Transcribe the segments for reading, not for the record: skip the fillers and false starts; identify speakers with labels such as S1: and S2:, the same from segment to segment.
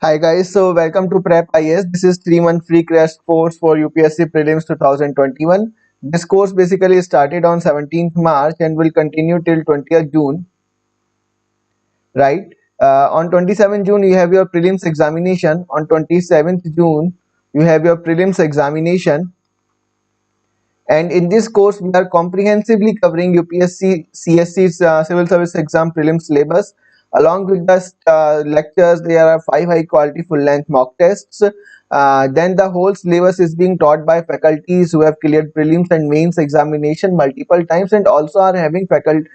S1: Hi guys, so welcome to Prep IS. This is 3 month free crash course for UPSC Prelims 2021. This course basically started on 17th March and will continue till 20th June, right? On 27th June, you have your prelims examination. On 27th June, you have your prelims examination. And in this course, we are comprehensively covering UPSC CSC's Civil Service Exam Prelims syllabus. Along with the lectures, there are 5 high-quality full-length mock tests. Then the whole syllabus is being taught by faculties who have cleared prelims and mains examination multiple times and also are having faculty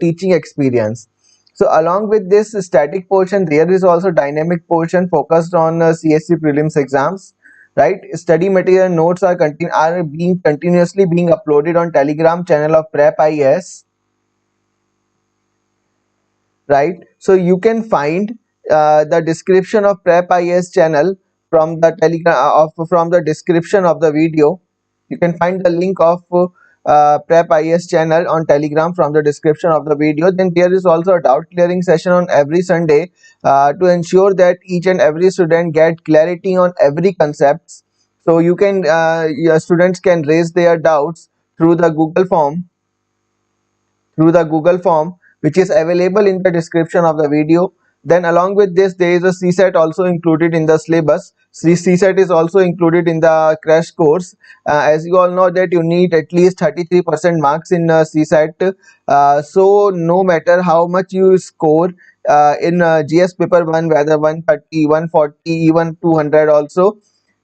S1: teaching experience. So along with this static portion, there is also dynamic portion focused on CSC prelims exams, right? Study material notes are being continuously being uploaded on Telegram channel of Prep IS, right? So you can find the description of Prep IS channel from the telegram from the description of the video. You can find the link of Prep IS channel on Telegram from the description of the video. Then there is also a doubt clearing session on every Sunday to ensure that each and every student get clarity on every concepts. So you can your students can raise their doubts through the Google form which is available in the description of the video. Then along with this, there is a CSAT also included in the syllabus. CSAT is also included in the crash course. As you all know that you need at least 33% marks in CSAT. So no matter how much you score in GS paper 1, whether 130, 140, even 200 also,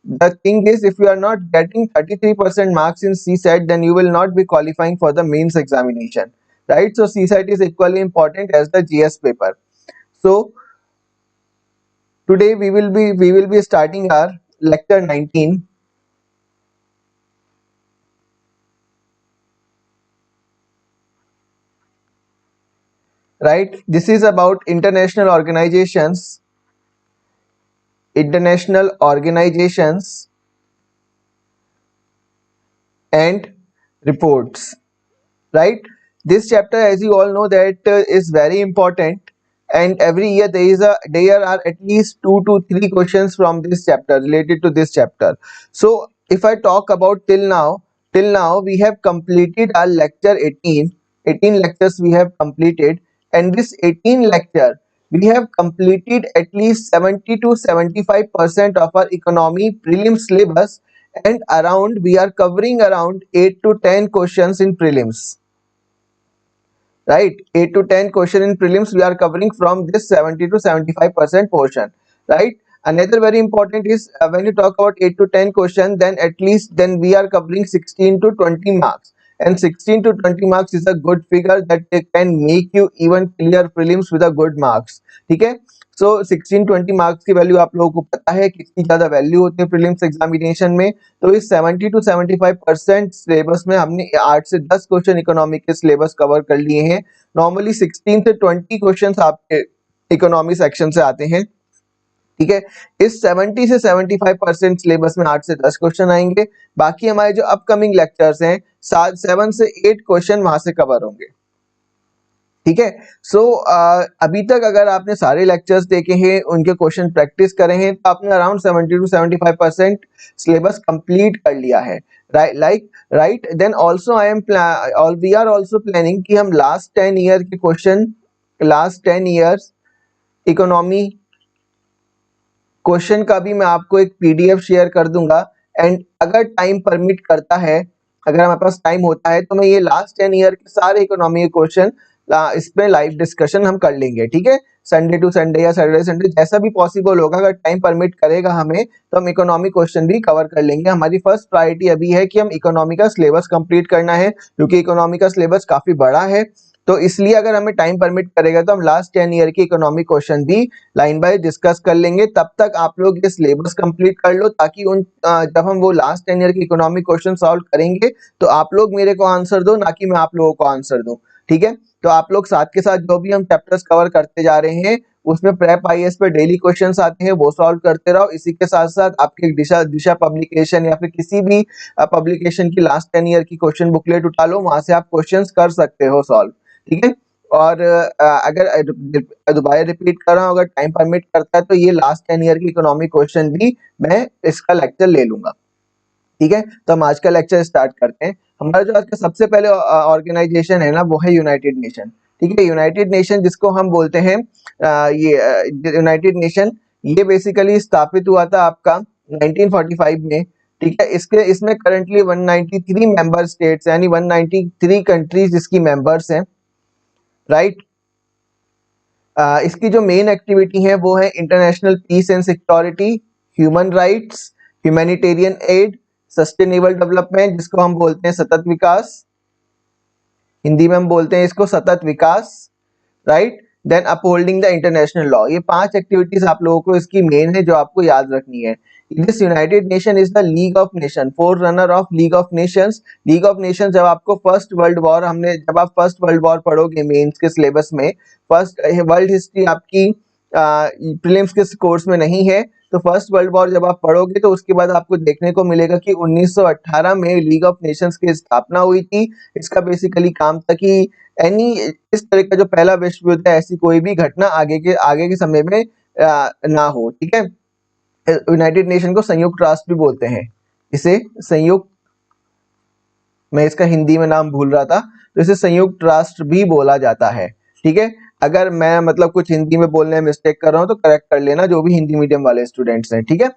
S1: the thing is, if you are not getting 33% marks in CSAT, then you will not be qualifying for the mains examination, right? So CSAT is equally important as the GS paper. So today we will be starting our lecture 19, right? This is about international organizations and reports, right? This chapter, as you all know, that is very important, and every year there are at least 2 to 3 questions from this chapter related to this chapter. So if I talk about till now we have completed our lecture 18 lectures we have completed, and this 18 lecture we have completed at least 70 to 75% of our economy prelim syllabus, and around we are covering around 8 to 10 questions in prelims, right? 8 to 10 question in prelims we are covering from this 70 to 75% portion, right? Another very important is when you talk about 8 to 10 question, then at least then we are covering 16 to 20 marks, and 16 to 20 marks is a good figure that they can make you even clear prelims with a good marks, ठीक है? सो 16-20 marks की value आप लोगों को पता है कितनी ज्यादा वैल्यू होती है प्रीलिम्स एग्जामिनेशन में। तो इस 70 to 75% सिलेबस में हमने 8 से 10 क्वेश्चन इकोनॉमी के सिलेबस कवर कर लिए हैं। नॉर्मली 16 से 20 क्वेश्चंस आपके इकोनॉमी सेक्शन से आते हैं, ठीक है? इस 70 से 75% सिलेबस में 8 से 10 क्वेश्चन आएंगे। बाकी हमारे जो अपकमिंग लेक्चर्स हैं 7 से 8 क्वेश्चन वहां से कवर होंगे, ठीक है? सो अभी तक अगर आपने सारे लेक्चर्स देखे हैं, उनके क्वेश्चन प्रैक्टिस करे हैं, तो आपने अराउंड 70 to 75% सिलेबस कंप्लीट कर लिया है, right? Then also we are also planning कि हम लास्ट 10 इयर्स इकोनॉमी क्वेश्चन का भी मैं आपको एक पीडीएफ शेयर कर दूंगा, एंड अगर टाइम परमिट करता है, अगर हमारे पास टाइम होता है, तो मैं ये लास्ट 10 ईयर के सारे इकोनॉमी के क्वेश्चन इस पे लाइव डिस्कशन हम कर लेंगे, ठीक है? संडे टू संडे या सैटरडे संडे जैसा भी पॉसिबल होगा, अगर टाइम परमिट करेगा हमें, तो हम इकोनॉमी क्वेश्चन भी कवर कर लेंगे। हमारी फर्स्ट प्रायोरिटी अभी है कि हम इकोनॉमी का सिलेबस कंप्लीट करना है, क्योंकि इकोनॉमी का सिलेबस काफी बड़ा है, तो इसलिए अगर हमें टाइम परमिट करेगा तो हम लास्ट 10 ईयर के इकोनॉमिक क्वेश्चन भी लाइन बाय डिस्कस कर लेंगे। तब तक आप लोग ये सिलेबस कंप्लीट कर लो, ताकि जब हम वो लास्ट 10 ईयर के इकोनॉमिक क्वेश्चन सॉल्व करेंगे तो आप लोग मेरे को आंसर दो, ना कि मैं आप लोगों को आंसर दूं, ठीक है? तो आप लोग साथ के साथ जो भी हम चैप्टर्स कवर करते जा रहे हैं, उसमें प्रेप आईएएस पे डेली क्वेश्चंस आते हैं, वो सॉल्व करते रहो। इसी के साथ साथ आपके दिशा पब्लिकेशन या फिर किसी भी पब्लिकेशन की लास्ट 10 ईयर की क्वेश्चन बुकलेट उठा लो, वहां से आप क्वेश्चंस कर सकते हो सॉल्व, ठीक है? और अगर दोबारा रिपीट कर रहा हूँ, अगर टाइम परमिट करता है तो ये लास्ट 10 ईयर की इकोनॉमिक क्वेश्चन भी मैं इसका लेक्चर ले लूंगा। ठीक है, तो हम आज का लेक्चर स्टार्ट करते हैं। हमारा जो आज का सबसे पहले ऑर्गेनाइजेशन है ना, वो है यूनाइटेड नेशन। ठीक है, यूनाइटेड नेशन जिसको हम बोलते हैं ये यूनाइटेड नेशन, ये बेसिकली स्थापित हुआ था आपका 1945 में। ठीक है, इसमें करंटली 193 मेंबर स्टेट्स यानी 193 कंट्रीज इसकी मेंबर्स हैं, राइट। इसकी जो मेन एक्टिविटी है वो है international peace and security, human rights, humanitarian aid, sustainable development जिसको हम बोलते हैं सतत विकास, हिंदी में हम बोलते हैं इसको सतत विकास, right. Then upholding the international law. ये 5 एक्टिविटीज आप लोगों को इसकी मेन है जो आपको याद रखनी है। This United nation is the league of nation, four runner of league of Nations. League of nation जब आपको फर्स्ट वर्ल्ड वॉर जब आप फर्स्ट वर्ल्ड वॉर पढ़ोगे मेंस के सिलेबस में, फर्स्ट वर्ल्ड हिस्ट्री आपकी प्रीलिम्स के कोर्स में नहीं है, तो फर्स्ट वर्ल्ड वॉर जब आप पढ़ोगे तो उसके बाद आपको देखने को मिलेगा कि 1918 में लीग ऑफ नेशंस की स्थापना हुई थी। इसका बेसिकली काम था कि इस तरह का जो पहला विश्व युद्ध है, ऐसी कोई भी घटना आगे के समय में ना हो। ठीक है, यूनाइटेड नेशन को संयुक्त राष्ट्र भी बोलते हैं, इसे संयुक्त, मैं इसका हिंदी में नाम भूल रहा था, तो इसे संयुक्त राष्ट्र भी बोला जाता है। ठीक है, अगर मैं मतलब कुछ हिंदी में बोलने में मिस्टेक कर रहा हूं तो करेक्ट कर लेना, जो भी हिंदी मीडियम वाले स्टूडेंट्स हैं। ठीक है,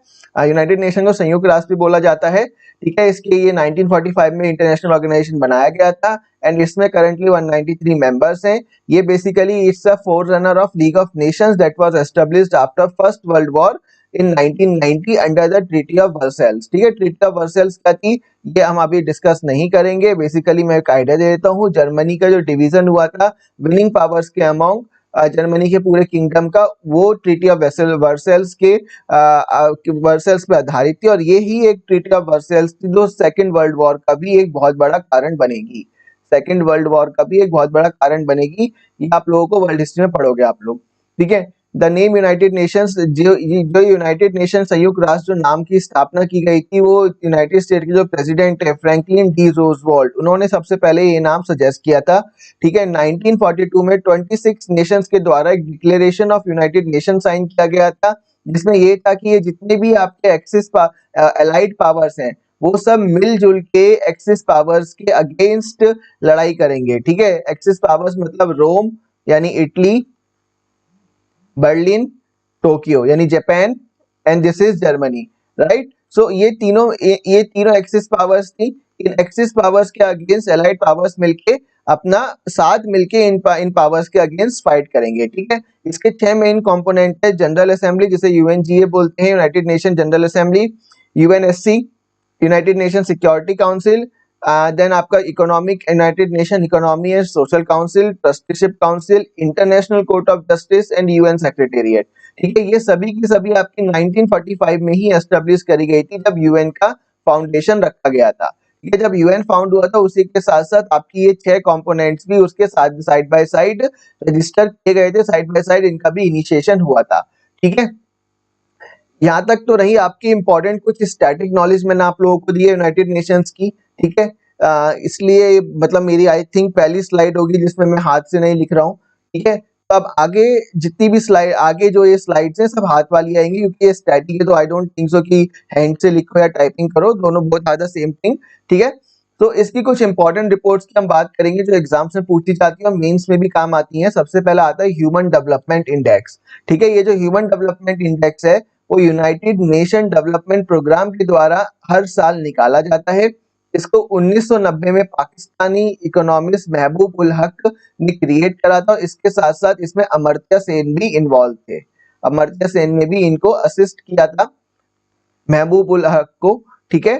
S1: यूनाइटेड नेशन को संयुक्त राष्ट्र भी बोला जाता है। ठीक है, इसके ये 1945 में इंटरनेशनल ऑर्गेनाइजेशन बनाया गया था एंड इसमें करंटली 193 मेंबर्स हैं। ये basically it's a four runner of league of Nations that was established after first world war in 1990 under the treaty of Versailles. ठीक है, ट्रीटी ऑफ वर्सेल्स क्या थी ये हम अभी डिस्कस नहीं करेंगे। बेसिकली मैं एक आइडिया दे देता हूँ। जर्मनी का जो डिवीजन हुआ था विनिंग पावर्स के अमॉन्ग जर्मनी के पूरे किंगडम का, वो ट्रीटी ऑफ वर्सेल्स के वर्सेल्स पे आधारित थी और ये ही एक ट्रीटी ऑफ वर्सेल्स थी जो सेकेंड वर्ल्ड वॉर का भी एक बहुत बड़ा कारण बनेगी। सेकेंड वर्ल्ड वॉर का भी एक बहुत बड़ा कारण बनेगी। ये आप लोगों को वर्ल्ड हिस्ट्री में पढ़ोगे आप लोग। ठीक है, द नेम यूनाइटेड नेशंस, जो यूनाइटेड नेशन संयुक्त राष्ट्र जो नाम की स्थापना की गई थी, वो यूनाइटेड स्टेट के जो प्रेसिडेंट है फ्रैंकलिन डी रूजवेल्ट, उन्होंने सबसे पहले ये नाम सजेस्ट किया था। ठीक है, 1942 में 26 नेशंस के द्वारा एक declaration of United Nation sign किया गया था, जिसमें ये था कि ये जितने भी आपके एक्सिस एलाइड पावर्स हैं वो सब मिलजुल के एक्सिस पावर्स के अगेंस्ट लड़ाई करेंगे। ठीक है, एक्सिस पावर्स मतलब रोम यानी इटली, बर्लिन, टोक्यो यानी Japan and this is Germany, right. So ये तीनों एक्सिस पावर्स थी। इन एक्सिस पावर्स के अगेंस्ट एलाइड पावर्स मिलके अपना साथ मिलके इन पावर्स के अगेंस्ट फाइट करेंगे। ठीक है, इसके 6 मेन कंपोनेंट है। जनरल असेंबली जिसे यूएनजीए बोलते हैं, United Nation General Assembly, UNSC United Nation Security Council, then आपका economic United Nation economy and social council, trusteeship council, international court of justice and UN secretariat. ठीक है, ये सभी की सभी आपकी 1945 में ही एस्टेब्लिश करी गई थी जब यूएन का फाउंडेशन रखा गया था। ये जब यूएन फाउंड हुआ था उसी के साथ साथ आपकी ये 6 कंपोनेंट्स भी उसके साथ साइड बाय साइड रजिस्टर किए गए थे, साइड बाय साइड इनका भी इनिशिएशन हुआ था। ठीक है, यहाँ तक तो रही आपकी इंपॉर्टेंट कुछ स्टैटिक नॉलेज मैंने आप लोगों को दी है यूनाइटेड नेशंस की। ठीक है, इसलिए मतलब मेरी आई थिंक पहली स्लाइड होगी जिसमें मैं हाथ से नहीं लिख रहा हूँ। ठीक है, तो अब आगे जितनी भी स्लाइड आगे जो ये स्लाइड्स हैं सब हाथ वाली आएंगी, क्योंकि ये स्टैटिक है तो आई डोंट थिंक सो कि हैंड से लिखो या टाइपिंग करो, दोनों बहुत ज्यादा सेम थिंग। ठीक है, तो इसकी कुछ इंपॉर्टेंट रिपोर्ट्स की हम बात करेंगे जो एग्जाम्स में पूछी जाती है और मेंस में भी काम आती हैं। सबसे पहला आता है ह्यूमन डेवलपमेंट इंडेक्स। ठीक है, ये जो ह्यूमन डेवलपमेंट इंडेक्स है वो यूनाइटेड नेशन डेवलपमेंट प्रोग्राम के द्वारा हर साल निकाला जाता है। इसको 1990 में पाकिस्तानी इकोनॉमिस्ट महबूब उल हक ने क्रिएट करा था। इसके साथ साथ इसमें अमर्त्य सेन भी इन्वॉल्व थे। अमर्त्य सेन ने भी इनको असिस्ट किया था, महबूब उल हक को। ठीक है,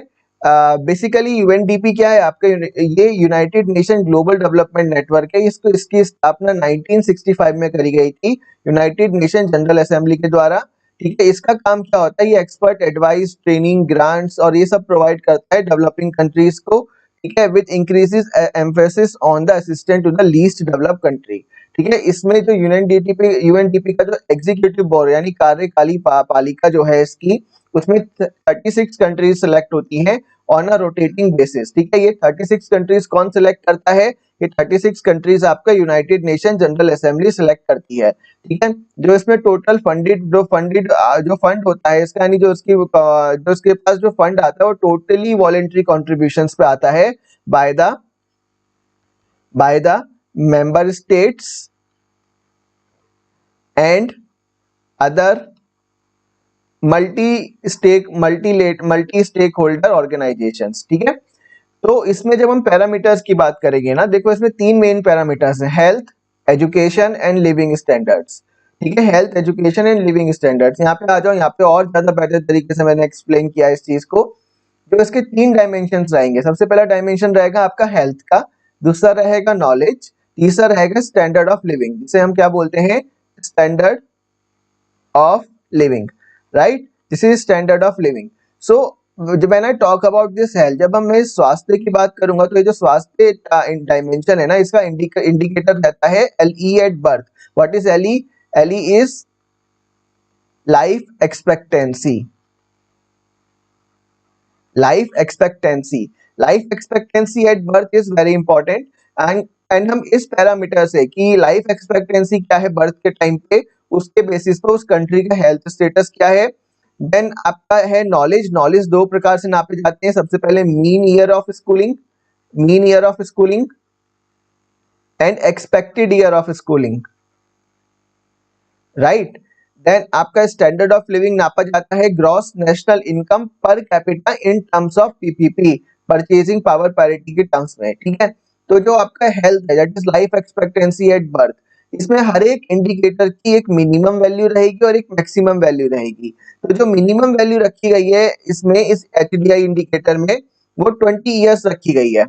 S1: बेसिकली यूएनडीपी क्या है आपका, ये United nation global development network है। इसकी स्थापना 1965 में करी गई थी यूनाइटेड नेशन जनरल असेंबली के द्वारा। ठीक है, इसका काम क्या होता है, ये एक्सपर्ट एडवाइस, ट्रेनिंग, ग्रांट्स और ये सब प्रोवाइड करता है डेवलपिंग कंट्रीज को। ठीक है, with increases emphasis on the assistant to the least developed country. ठीक है, इसमें जो यूएनडीपी का जो एग्जीक्यूटिव बोर्ड यानी कार्यकारी पालिका जो है इसकी, उसमें 36 कंट्रीज सेलेक्ट होती हैं ऑन अ रोटेटिंग बेसिस। ठीक है, ये 36 कंट्रीज कौन सिलेक्ट करता है, ये 36 कंट्रीज आपका United Nation General assembly select करती है, ठीक है। जो इसमें टोटल जो फंड होता है इसका, यानी जो उसके पास जो फंड आता है वो टोटली वॉलेंट्री कॉन्ट्रीब्यूशंस पे आता है by the member states and other multi stakeholder organisations, ठीक है। तो इसमें जब हम पैरामीटर्स की बात करेंगे ना, देखो इसमें 3 मेन पैरामीटर्स हैं, health, education and living standards, ठीक है। Health, education and living standards, यहाँ पे आ जाओ, यहाँ पे और ज्यादा बेटर तरीके से मैंने एक्सप्लेन किया इस चीज को। जो इसके 3 डायमेंशंस रहेंगे, सबसे पहला डायमेंशन रहेगा आपका हेल्थ का, दूसरा रहेगा नॉलेज, तीसरा रहेगा स्टैंडर्ड ऑफ लिविंग, जिसे हम क्या बोलते हैं, standard of living, right, this is standard of living. So जब मैंने टॉक अबाउट दिस हेल्थ, जब मैं स्वास्थ्य की बात करूंगा तो ये जो स्वास्थ्य डायमेंशन है ना, इसका इंडिकेटर रहता है LE at birth. What is LE? LE is life expectancy, life expectancy at birth is very important. And हम इस पैरामीटर से कि लाइफ एक्सपेक्टेंसी क्या है बर्थ के टाइम पे, उसके बेसिस पे उस कंट्री का हेल्थ स्टेटस क्या है। देन आपका है नॉलेज। नॉलेज 2 प्रकार से नापे जाते हैं, सबसे पहले mean year of schooling and expected year of schooling, right. Then आपका स्टैंडर्ड ऑफ लिविंग नापा जाता है gross national income per capita in terms of PPP, purchasing power parity के टर्म्स में, ठीक है। तो जो आपका हेल्थ है, that is life expectancy at birth, इसमें हर एक इंडिकेटर की एक मिनिमम वैल्यू रहेगी और एक मैक्सिमम वैल्यू रहेगी। तो जो मिनिमम वैल्यू रखी गई है इसमें, इस एचडीआई इंडिकेटर में, वो 20 ईयर्स रखी गई है,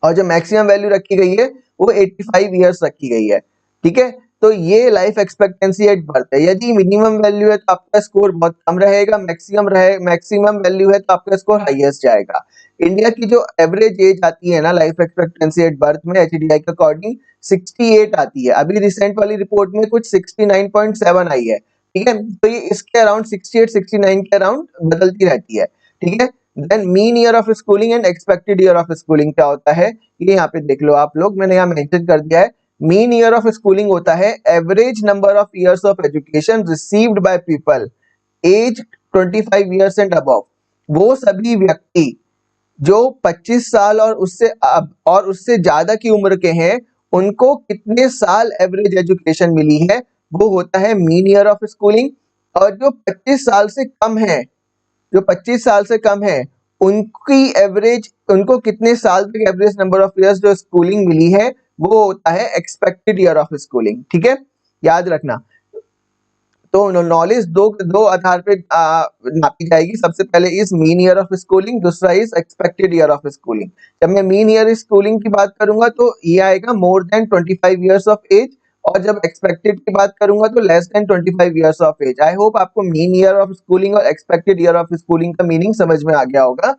S1: और जो मैक्सिमम वैल्यू रखी गई है वो 85 ईयर्स रखी गई है, ठीक है। तो ये लाइफ एक्सपेक्टेंसी एट बर्थ है। यदि मिनिमम वैल्यू है तो आपका स्कोर बहुत कम रहेगा, मैक्सिमम वैल्यू है तो आपका स्कोर हाईएस्ट जाएगा। इंडिया की जो एवरेज एज आती है ना लाइफ एक्सपेक्टेंसी एट बर्थ में एचडीआई के अकॉर्डिंग 68 आती है। अभी रिसेंट वाली रिपोर्ट में कुछ 69.7 आई है, ठीक है। तो ये इसके अराउंड 68 69 के अराउंड बदलती रहती है, ठीक है। Then mean year of schooling and expected year of schooling क्या होता है, ये यहाँ पे देख लो आप लोग, मैंने यहाँ मेंशन कर दिया है। मीन ईयर ऑफ स्कूलिंग होता है average number of years of education received by people age 25 years and above. वो सभी व्यक्ति जो 25 साल और उससे ज्यादा की उम्र के हैं, उनको कितने साल एवरेज एजुकेशन मिली है, वो होता है मीन ईयर ऑफ स्कूलिंग। और जो 25 साल से कम है, जो 25 साल से कम है, उनको कितने साल तक एवरेज नंबर ऑफ इयर्स जो स्कूलिंग मिली है, वो होता है एक्सपेक्टेड ईयर ऑफ स्कूलिंग, ठीक है, याद रखना। तो नॉलेज दो आधार पे नापी जाएगी, सबसे पहले इस मीन ईयर ऑफ स्कूलिंग, दूसरा इस एक्सपेक्टेड ईयर ऑफ स्कूलिंग। जब मैं मीन ईयर स्कूलिंग की बात करूंगा तो ये आएगा more than 25 years of age, और जब एक्सपेक्टेड की बात करूंगा तो less than 25 years of age. I hope आपको मीन ईयर ऑफ स्कूलिंग और एक्सपेक्टेड ईयर ऑफ स्कूलिंग का मीनिंग समझ में आ गया होगा,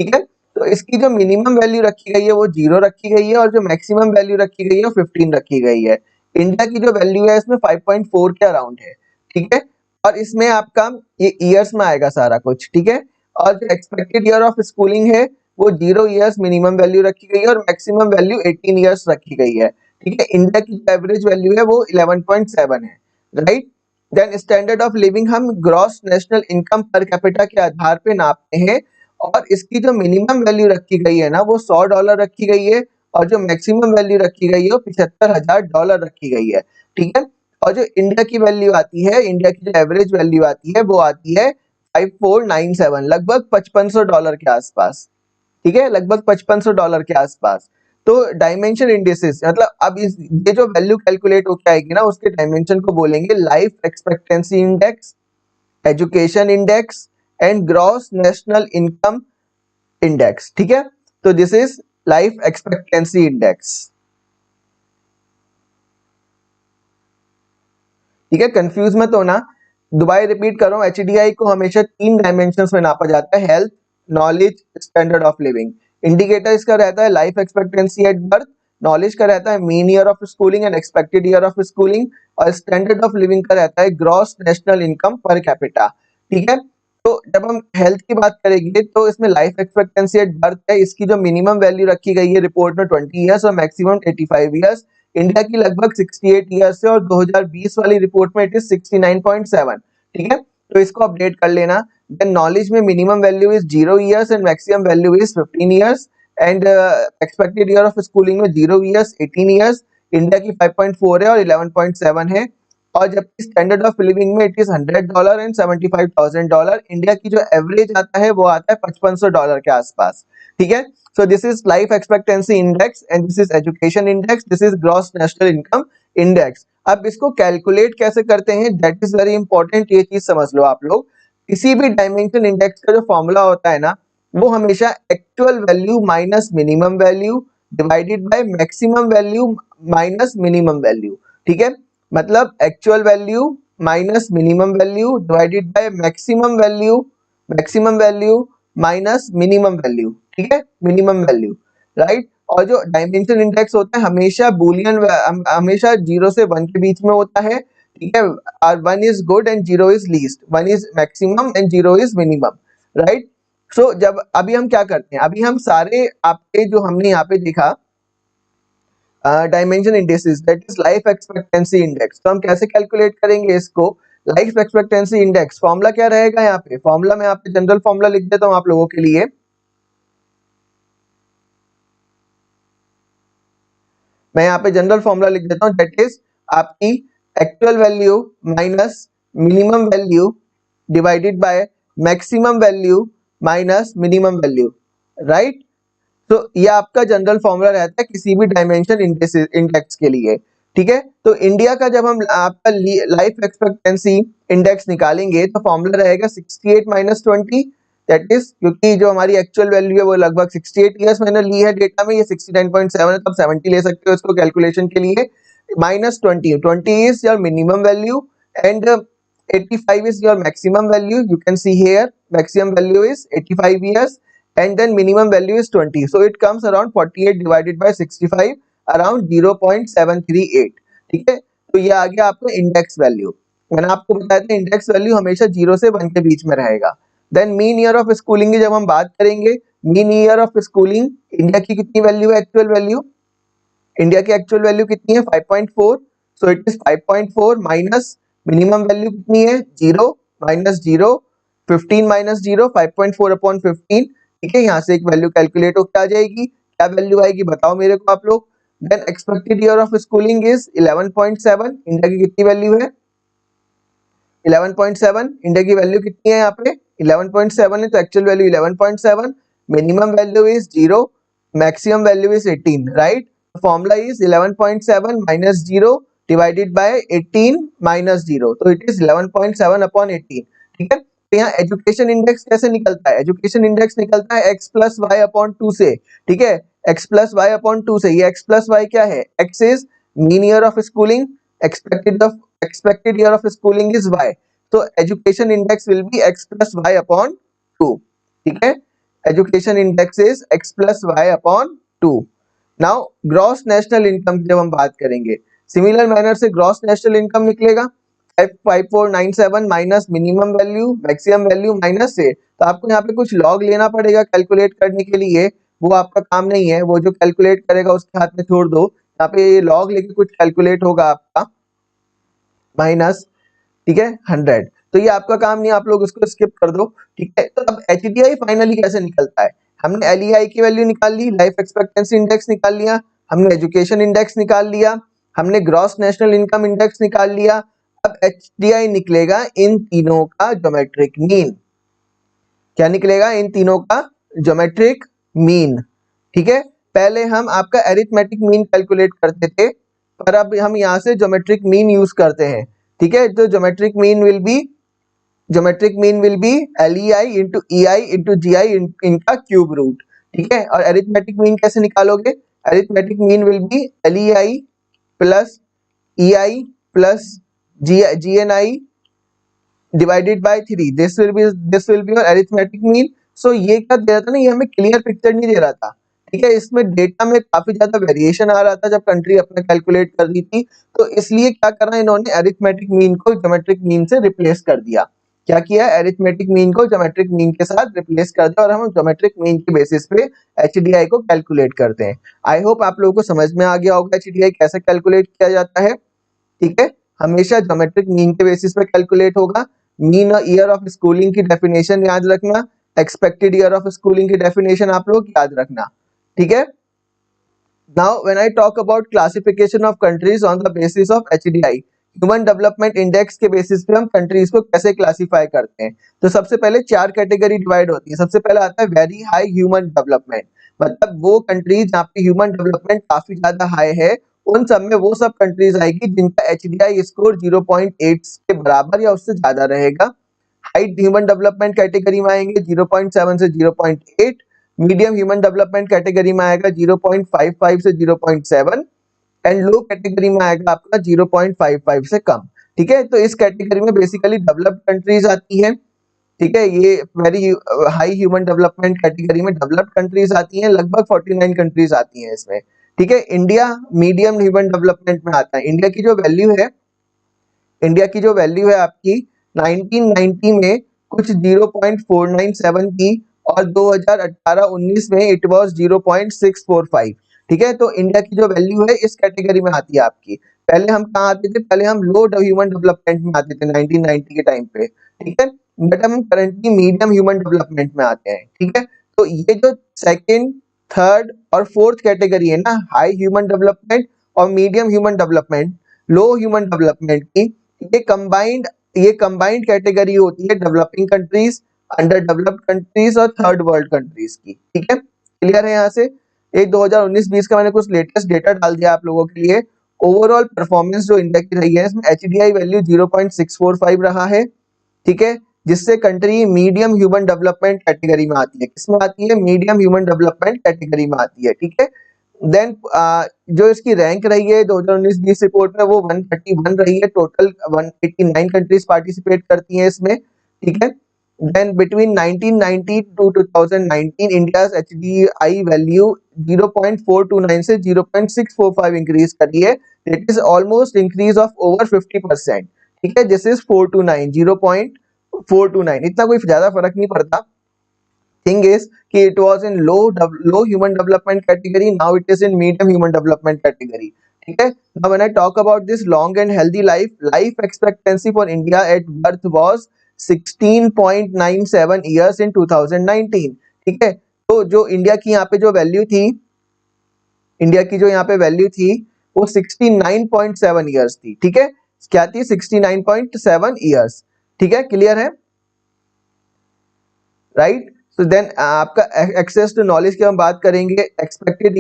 S1: ठीक है। तो इसकी जो मिनिमम वैल्यू रखी गई है वो 0 रखी गई है, और जो मैक्सिमम वैल्यू रखी गई है वो 15 रखी गई है। इंडिया की जो वैल्यू है इसमें 5.4 के अराउंड है, ठीक है। और इसमें आपका ये ईयर्स में आएगा सारा कुछ, ठीक है। और जो एक्सपेक्टेड ईयर ऑफ स्कूलिंग है वो 0 ईयर्स मिनिमम वैल्यू रखी गई है, और मैक्सिमम वैल्यू 18 ईयर्स रखी गई है, ठीक है। इंडिया की जो एवरेज वैल्यू है वो 11.7 है, right. Then standard of living हम gross national income per capita के आधार पे नापते हैं, और इसकी जो मिनिमम वैल्यू रखी गई है ना वो $100 रखी गई है, और जो मैक्सिमम वैल्यू रखी गई है वो $75,000 रखी गई है, ठीक है। और जो इंडिया की वैल्यू आती है, इंडिया की जो एवरेज वैल्यू आती है वो आती है 5497, लगभग $5500 के आसपास, ठीक है, लगभग $5500 के आसपास। तो डायमेंशन इंडिसेस मतलब अब ये जो वैल्यू कैलकुलेट होकर आएगी ना, उसके डायमेंशन को बोलेंगे life expectancy index, education index and gross national income index, ठीक है। तो this is life expectancy index, ठीक है। कंफ्यूज मत होना, दोबारा रिपीट कर रहा हूं, एचडीआई को हमेशा 3 डायमेंशंस में नापा जाता है, health, knowledge, standard of living. Indicator इसका रहता है life expectancy at birth, knowledge का रहता है mean year of schooling and expected year of schooling, और स्टैंडर्ड ऑफ लिविंग का रहता है gross national income per capita, ठीक है। तो जब हम हेल्थ की बात करेंगे तो इसमें लाइफ एक्सपेक्टेंसी एट बर्थ है, इसकी जो मिनिमम वैल्यू रखी गई है रिपोर्ट में 20 इयर्स और मैक्सिमम 85 इयर्स। इंडिया की लगभग 68 इयर्स है और 2020 वाली रिपोर्ट में इट इज 69.7। ठीक है, तो इसको अपडेट कर लेना। देन नॉलेज में minimum value is 0 years and maximum value is 15 years and expected year of schooling में 0 इयर्स 18 इयर्स। इंडिया की 5.4 है और 11.7 है। और जबकि स्टैंडर्ड ऑफ लिविंग में इट इज $100 एंड $75,000। इंडिया की जो एवरेज आता है वो आता है $5500 के आसपास। ठीक है, so this is life expectancy index and this is education index, this is gross national income index. अब इसको कैलकुलेट कैसे करते हैं, दैट इज वेरी इंपॉर्टेंट, ये चीज समझ लो आप लोग। किसी भी डायमेंशन इंडेक्स का जो फॉर्मूला होता है ना, वो हमेशा actual value minus minimum value divided by maximum value minus minimum value. ठीक है, मतलब actual value minus minimum value divided by maximum value minus minimum value. ठीक है, मिनिमम वैल्यू, राइट। और जो डायमेंशन इंडेक्स होता है हमेशा बूलियन, हमेशा 0 से 1 के बीच में होता है। ठीक है, और 1 is good and 0 is least, 1 is maximum and 0 is minimum, right. So जब अभी हम क्या करते हैं, अभी हम सारे आपके जो हमने यहाँ पे देखा dimension indexes, that is life expectancy index. तो हम कैसे कैलकुलेट करेंगे इसको, लाइफ एक्सपेक्टेंसी इंडेक्स फॉर्मूला क्या रहेगा यहाँ पे, फॉर्मूला में यहाँ पे जनरल फॉर्मूला लिख देता हूँ आप लोगों के लिए। मैं यहाँ पे जनरल फॉर्मूला लिख देता हूँ, दैट इज आपकी actual value minus minimum value divided by maximum value minus minimum value, right. तो ये आपका जनरल फॉर्मूला रहता है किसी भी डायमेंशन इंडेक्स के लिए। ठीक है, तो इंडिया का जब हम आपका लाइफ एक्सपेक्टेंसी इंडेक्स निकालेंगे तो फॉर्मूला रहेगा 68 माइनस 20, दैट इज, क्योंकि जो हमारी एक्चुअल वैल्यू है वो लगभग 68 इयर्स मैंने ली है डेटा में, ये 69.7 है, तो आप 70 ले सकते हो इसको कैलकुलेशन के लिए। Minus 20 is your minimum value and 85 is your maximum value. You can see here maximum value is 85 years and then minimum value is 20. So it comes around 48 divided by 65, around 0.738. ठीक है, तो ये आ गया आपका index value. मैंने आपको बताया था इंडेक्स वैल्यू हमेशा 0 से 1 के बीच में रहेगा। Then mean year of schooling की जब हम बात करेंगे, mean year of schooling India की कितनी वैल्यू है, एक्चुअल वैल्यू, इंडिया की एक्चुअल वैल्यू कितनी है 5.4। So it is 5.4 minus minimum value कितनी है 0 माइनस 0, 15 माइनस 0, 5.4 अपॉन 15। ठीक है, यहाँ से एक वैल्यू कैलकुलेट होकर आ जाएगी, क्या वैल्यू आएगी बताओ मेरे को आप लोग। Then expected year of schooling is 11.7, India की कितनी वैल्यू है 11.7, इंडिया की वैल्यू कितनी है यहाँ पे 11.7 है, तो actual value 11.7, minimum value is 0, maximum value is 18, right. Formula is 11.7 minus 0 divided by 18 minus 0, तो इट इज 11.7 अपॉन 18। ठीक है, तो यहाँ एजुकेशन इंडेक्स कैसे निकलता है, एजुकेशन इंडेक्स निकलता है x प्लस वाई अपॉन 2 से। ठीक है, x प्लस वाई अपॉन 2 से, ये x प्लस वाई क्या है, x is mean year of schooling, expected year of schooling is y, so education index will be x plus y upon 2। ठीक है, education index is x plus y upon 2। now gross national income की जब हम बात करेंगे, similar manner से gross national income निकलेगा 5497 minus minimum value maximum value minus से। तो आपको यहाँ पे कुछ लॉग लेना पड़ेगा कैलकुलेट करने के लिए, वो आपका काम नहीं है, वो जो कैलकुलेट करेगा उसके हाथ में छोड़ दो। यहाँ पे लॉग लेके कुछ कैलकुलेट होगा आपका माइनस, ठीक है 100, तो ये आपका काम नहीं, आप लोग इसको स्किप कर दो। ठीक है, तो अब एचडीआई फाइनली कैसे निकलता है, हमने एलईआई की वैल्यू निकाल ली, लाइफ एक्सपेक्टेंसी इंडेक्स निकाल लिया, हमने एजुकेशन इंडेक्स निकाल लिया, हमने ग्रॉस नेशनल इनकम इंडेक्स निकाल लिया। अब एचडीआई निकलेगा इन तीनों का ज्योमेट्रिक मीन, क्या निकलेगा इन तीनों का ज्योमेट्रिक मीन। ठीक है, पहले हम आपका एरिथमेटिक मीन कैलकुलेट करते थे, पर अब हम यहाँ से ज्योमेट्रिक मीन यूज करते हैं। ठीक है, तो geometric mean will be LEI into EI into GI इनका क्यूब रूट। ठीक है, और एरिथमेटिक मीन कैसे निकालोगे, arithmetic mean will be LEI plus EI plus GNI divided by 3, this will be your arithmetic mean. So ये क्या दे रहा था ना, ये हमें क्लियर पिक्चर नहीं दे रहा था। ठीक है, इसमें डेटा में काफी ज्यादा वेरिएशन आ रहा था जब कंट्री अपना कैलकुलेट कर रही थी, तो इसलिए क्या करा इन्होंने, अरिथमेटिक मीन को ज्योमेट्रिक मीन से रिप्लेस कर दिया। क्या किया, एरिथमेटिक मीन को ज्योमेट्रिक मीन के साथ रिप्लेस कर दिया और हम ज्योमेट्रिक मीन के बेसिस पे एचडीआई को कैलकुलेट करते हैं। आई होप आप लोगों को समझ में आ गया होगा एचडीआई कैसे कैलकुलेट किया जाता है। ठीक है, हमेशा ज्योमेट्रिक मीन के बेसिस पे कैलकुलेट होगा। मीन और ईयर ऑफ स्कूलिंग की डेफिनेशन याद रखना, एक्सपेक्टेड ईयर ऑफ स्कूलिंग की डेफिनेशन आप लोग याद रखना। ठीक है, now when I talk about classification of countries on the basis of HDI, human development index के बेसिस पे हम कंट्रीज को कैसे क्लासिफाई करते हैं। तो सबसे पहले 4 कैटेगरी डिवाइड होती है। सबसे पहले आता है वेरी हाई ह्यूमन डेवलपमेंट, मतलब वो कंट्रीज जहाँ पे ह्यूमन डेवलपमेंट काफी ज्यादा हाई है, उन सब में वो सब कंट्रीज आएगी जिनका एचडीआई स्कोर 0.8 के बराबर या उससे ज्यादा रहेगा। हाई ह्यूमन डेवलपमेंट कैटेगरी में आएंगे 0.7 से 0.8, मीडियम ह्यूमन डेवलपमेंट कैटेगरी में आएगा 0.55 से 0.7 एंड लो कैटेगरी में आएगा आपका 0.55 से कम। ठीक है, तो इस कैटेगरी में बेसिकली डेवलप्ड कंट्रीज आती हैं। ठीक है, ये very high human development category में डेवलप्ड कंट्रीज आती हैं, लगभग 49 कंट्रीज आती हैं इसमें। ठीक है, इंडिया मीडियम ह्यूमन डेवलपमेंट में आता है। इंडिया की जो वैल्यू है आपकी 1990 में कुछ 0.497 थी और 2018-19 में इट वाज 0.645। ठीक है, तो इंडिया की जो वैल्यू है इस कैटेगरी में आती है आपकी। पहले हम कहाँ आते थे, पहले हम लो ह्यूमन डेवलपमेंट में आते थे 1990 के टाइम पे। ठीक है, बट हम करंटली मीडियम ह्यूमन डेवलपमेंट में आते हैं। ठीक है, तो ये जो सेकंड, थर्ड और फोर्थ कैटेगरी है ना, हाई ह्यूमन डेवलपमेंट और मीडियम ह्यूमन डेवलपमेंट, लो ह्यूमन डेवलपमेंट की, ये कंबाइंड कैटेगरी होती है developing countries, under developed countries और थर्ड वर्ल्ड कंट्रीज की। ठीक है, क्लियर है यहाँ से। एक 2019-20 का मैंने कुछ लेटेस्ट डेटा डाल दिया आप लोगों के लिए। ओवरऑल परफॉर्मेंस जो इंडिया की रही है इसमें एचडीआई वैल्यू 0.645 रहा है। ठीक है, जिससे country medium human development category में आती है। किसमें आती है, मीडियम ह्यूमन डेवलपमेंट कैटेगरी में आती है। ठीक है, देन जो इसकी रैंक रही है 2019-20 रिपोर्ट में वो 131 रही है। टोटल 189 कंट्रीज पार्टिसिपेट करती हैं इसमें। ठीक है, then between 1990 to 2019 India's HDI value 0.429 से 0.645 इंक्रीज करी है। It is almost increase of over 50%। ठीक है, दिस इज 429 0.429, इतना कोई ज्यादा फर्क नहीं पड़ता। थिंग इज कि it was in low human development category, now it is in medium human development category. ठीक है, now when I talk about this long and healthy life expectancy for India at birth was 16.97 years in 2019। ठीक है, तो जो India की यहाँ पे जो वैल्यू थी, वो 69.7 इयर्स थी। ठीक है, क्या थी, 69.7 इयर्स। ठीक है, क्लियर है, राइट। सो देन आपका एक्सेस टू नॉलेज की हम बात करेंगे। Expected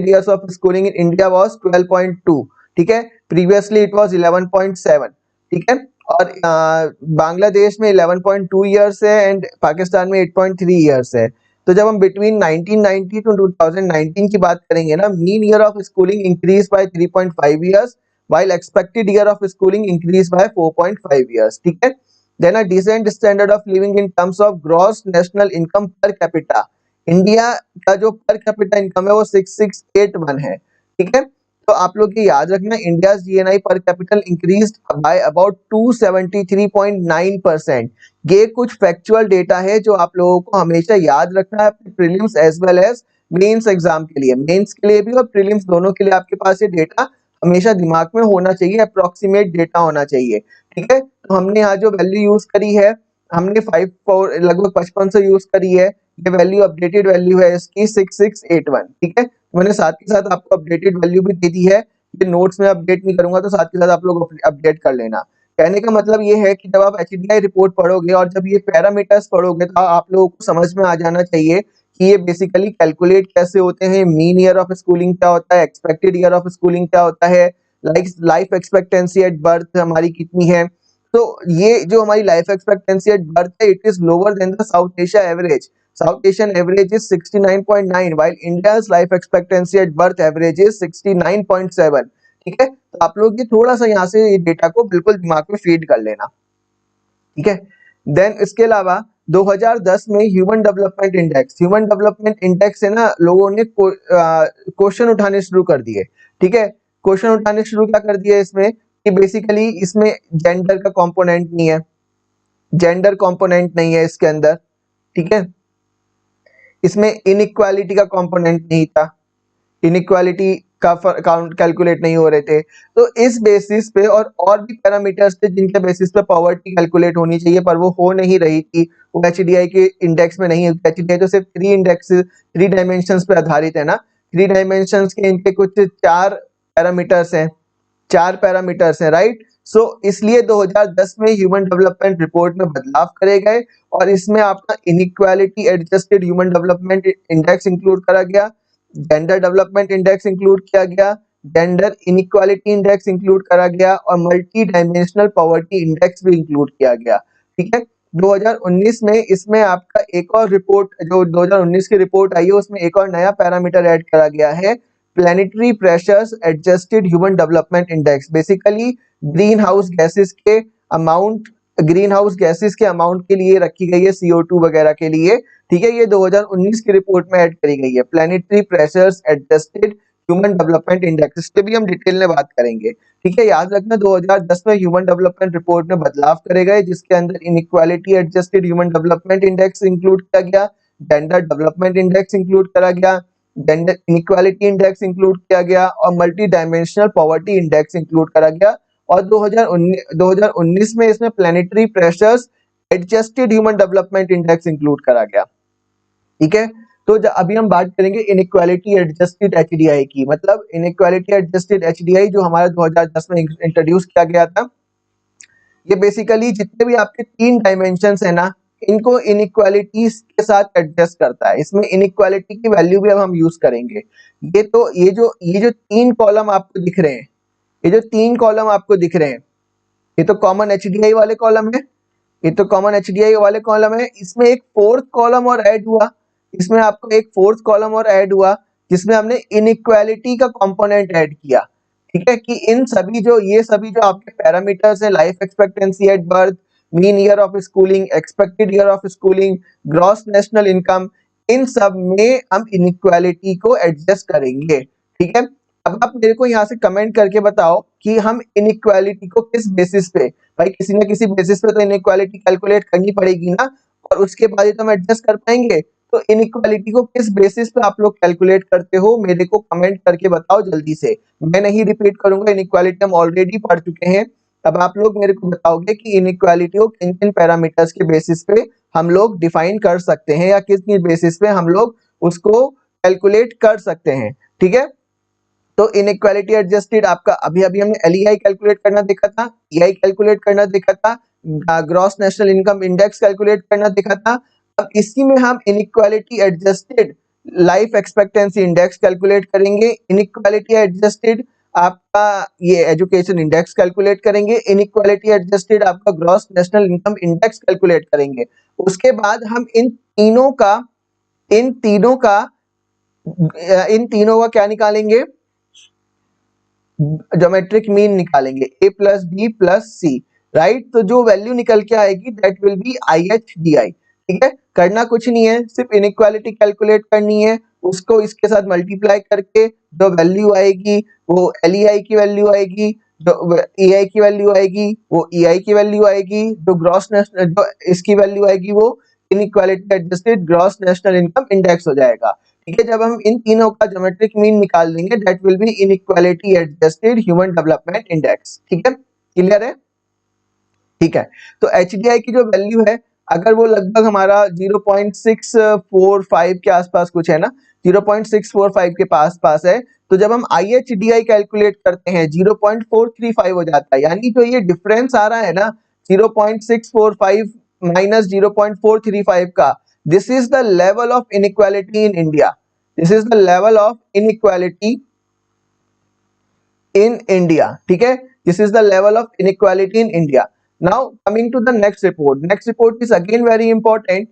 S1: years of schooling in India was 12.2। ठीक है, प्रीवियसली इट वाज 11.7। ठीक है, और बांग्लादेश में 11.2 इयर्स है एंड पाकिस्तान में 8.3 इयर्स है। तो जब हम बिटवीन 1990 टू 2019 की बात करेंगे ना, mean year of schooling increase by 3.5 years while expected year of schooling increased by 4.5 years. ठीक है, then a decent standard of living in terms of gross national income per capita, India का जो per capita income है वो 6681 है। ठीक है, तो आप लोग ये याद रखना, इंडिया जीएनआई पर कैपिटल इंक्रीज्ड बाय अबाउट 273.9%। ये कुछ फैक्चुअल डेटा है जो आप लोगों को हमेशा याद रखना है अपने prelims as well as mains exam के लिए। मेंस के लिए भी और प्रीलिम्स दोनों के लिए आपके पास ये डेटा हमेशा दिमाग में होना चाहिए, अप्रोक्सीमेट डेटा होना चाहिए। ठीक है, तो हमने यहाँ जो वैल्यू यूज करी है, हमने 5 लगभग 55 से यूज करी है। ये वैल्यू अपडेटेड वैल्यू है इसकी 6681। ठीक है, मैंने साथ के साथ आपको अपडेटेड वैल्यू भी दे दी है। ये नोट्स में अपडेट नहीं करूंगा, तो साथ के साथ आप लोग अपडेट कर लेना। कहने का मतलब ये है कि जब आप एचडीआई रिपोर्ट पढ़ोगे और जब ये पैरामीटर्स पढ़ोगे तो आप लोगों को समझ में आ जाना चाहिए कि ये बेसिकली कैलकुलेट कैसे होते हैं। मीन ईयर ऑफ स्कूलिंग क्या होता है, एक्सपेक्टेड ईयर ऑफ स्कूलिंग क्या होता है, लाइफ एक्सपेक्टेंसी एट बर्थ हमारी कितनी है। तो ये जो हमारी लाइफ एक्सपेक्टेंसी एट बर्थ है, it is lower than the south Asia average. South Asian average is 69.9 while India's life expectancy at birth average is 69.7। ठीक है, तो आप लोग ये थोड़ा सा यहाँ से ये डेटा को बिल्कुल दिमाग में फीड कर लेना। ठीक है, देन इसके अलावा 2010 में ह्यूमन डेवलपमेंट इंडेक्स से ना लोगों ने क्वेश्चन उठाने शुरू कर दिए। ठीक है, क्वेश्चन उठाने शुरू क्या कर दिए इसमें कि बेसिकली इसमें जेंडर का कंपोनेंट नहीं है। जेंडर कंपोनेंट नहीं है इसके अंदर, ठीक है। इसमें इनइक्वालिटी का कंपोनेंट नहीं था, इनइक्वालिटी का अकाउंट कैलकुलेट नहीं हो रहे थे। तो इस बेसिस पे और भी पैरामीटर्स थे जिनके बेसिस पे पॉवर्टी कैलकुलेट होनी चाहिए, पर वो हो नहीं रही थी, वो एचडीआई के इंडेक्स में नहीं है। एचडीआई तो सिर्फ थ्री डायमेंशंस पे आधारित है ना, थ्री डायमेंशंस के इनके कुछ चार पैरामीटर्स हैं, राइट। सो इसलिए 2010 में ह्यूमन डेवलपमेंट रिपोर्ट में बदलाव करे गए और इसमें आपका inequality adjusted human development index include करा गया, जेंडर डेवलपमेंट इंडेक्स इंक्लूड किया गया, जेंडर इनइक्वालिटी इंडेक्स इंक्लूड करा गया और मल्टी डायमेंशनल पॉवर्टी इंडेक्स भी इंक्लूड किया गया, ठीक है। 2019 में इसमें आपका एक और रिपोर्ट, जो 2019 की रिपोर्ट आई है, उसमें एक और नया पैरामीटर ऐड करा गया है, planetary pressures adjusted human development index. Basically green house gases के अमाउंट के लिए रखी गई है, CO2 वगैरह के लिए, ठीक है। ये 2019 की रिपोर्ट में ऐड करी गई है, planetary pressures adjusted human development index. इस पे भी हम डिटेल में बात करेंगे, ठीक है। याद रखना 2010 में ह्यूमन डेवलपमेंट रिपोर्ट में बदलाव करे गए, जिसके अंदर inequality adjusted human development index include किया गया, जेंडर डेवलपमेंट इंडेक्स इंक्लूड करा गया, जेंडर इनइक्वालिटी इंडेक्स इंक्लूड किया गया और multi dimensional poverty index include करा गया। और 2019 में इसमें planetary pressures adjusted human development index include करा गया, ठीक है। तो अभी हम बात करेंगे इनइक्वालिटी एडजस्टेड एचडीआई की। मतलब इनइक्वालिटी एडजस्टेड एचडीआई जो हमारा 2010 में इंट्रोड्यूस किया गया था, ये बेसिकली जितने भी आपके तीन डायमेंशंस है ना, इनको इनइक्वालिटीज के साथ एडजस्ट करता है। इसमें इनइक्वालिटी की वैल्यू भी अब हम यूज करेंगे। ये जो तीन कॉलम आपको दिख रहे हैं, ये जो तीन कॉलम आपको दिख रहे हैं, ये तो कॉमन एचडीआई वाले कॉलम है, ये तो कॉमन एचडीआई वाले कॉलम है। इसमें एक फोर्थ कॉलम और ऐड हुआ, इसमें आपको एक फोर्थ कॉलम और ऐड हुआ, जिसमें हमने इनइक्वालिटी का कंपोनेंट ऐड किया, ठीक है। कि ये सभी जो आपके पैरामीटर्स हैं, life expectancy at birth, mean year of schooling, expected year of schooling, gross national income, इन सब में हम इनइक्वालिटी को एडजस्ट करेंगे, ठीक है। अब आप मेरे को यहाँ से कमेंट करके बताओ कि हम इनइक्वालिटी को किस बेसिस पे, भाई किसी ना किसी बेसिस पे तो इनइक्वालिटी कैलकुलेट करनी पड़ेगी ना, और उसके बाद ही तो हम एडजस्ट कर पाएंगे। तो इनइक्वालिटी को किस बेसिस पे आप लोग कैलकुलेट करते हो, मेरे को कमेंट करके बताओ जल्दी से। मैं नहीं रिपीट करूंगा, इनइक्वालिटी हम ऑलरेडी पढ़ चुके हैं। अब आप लोग मेरे को बताओगे कि इनइक्वालिटी को किन किन पैरामीटर्स के बेसिस पे हम लोग डिफाइन कर सकते हैं, या किस किस बेसिस पे हम लोग उसको कैलकुलेट कर सकते हैं, ठीक है। तो इनइक्वालिटी एडजस्टेड आपका अभी अभी हमने एलईआई कैलकुलेट करना देखा था, ईआई कैलकुलेट करना देखा था, gross national income index calculate करना देखा था। अब इसी में हम inequality adjusted life expectancy index calculate करेंगे, इनइक्वालिटी एडजस्टेड आपका ये एजुकेशन इंडेक्स कैलकुलेट करेंगे, इनइक्वालिटी एडजस्टेड आपका gross national income index calculate करेंगे। उसके बाद हम इन तीनों का क्या निकालेंगे, ज्योमेट्रिक मीन निकालेंगे, a plus B plus C, right. तो जो वैल्यू निकल के आएगी दैट विल बी IHDI, ठीक है। करना कुछ नहीं है, सिर्फ इनइक्वालिटी कैलकुलेट करनी है, उसको इसके साथ मल्टीप्लाई करके जो वैल्यू आएगी वो LEI की वैल्यू आएगी, जो EI की वैल्यू आएगी वो EI की वैल्यू आएगी, जो ग्रॉस नेशनल जो इसकी वैल्यू आएगी वो inequality adjusted gross national income index हो जाएगा, ठीक है। जब हम इन तीनों का ज्योमेट्रिक मीन निकाल लेंगे that will be inequality adjusted human development index, ठीक है। क्लियर है, ठीक है। तो एचडीआई की जो वैल्यू है, अगर वो लगभग हमारा 0.645 के आसपास कुछ है ना, 0.645 के पास है, तो जब हम IHDI कैलकुलेट करते हैं 0.435 हो जाता है। यानी जो ये डिफरेंस आ रहा है ना 0.645 माइनस 0.435 का, this is the level of inequality in India, this is the level of inequality in India, ठीक है। This is the level of inequality in India. Now coming to the next report. Next report is again very important,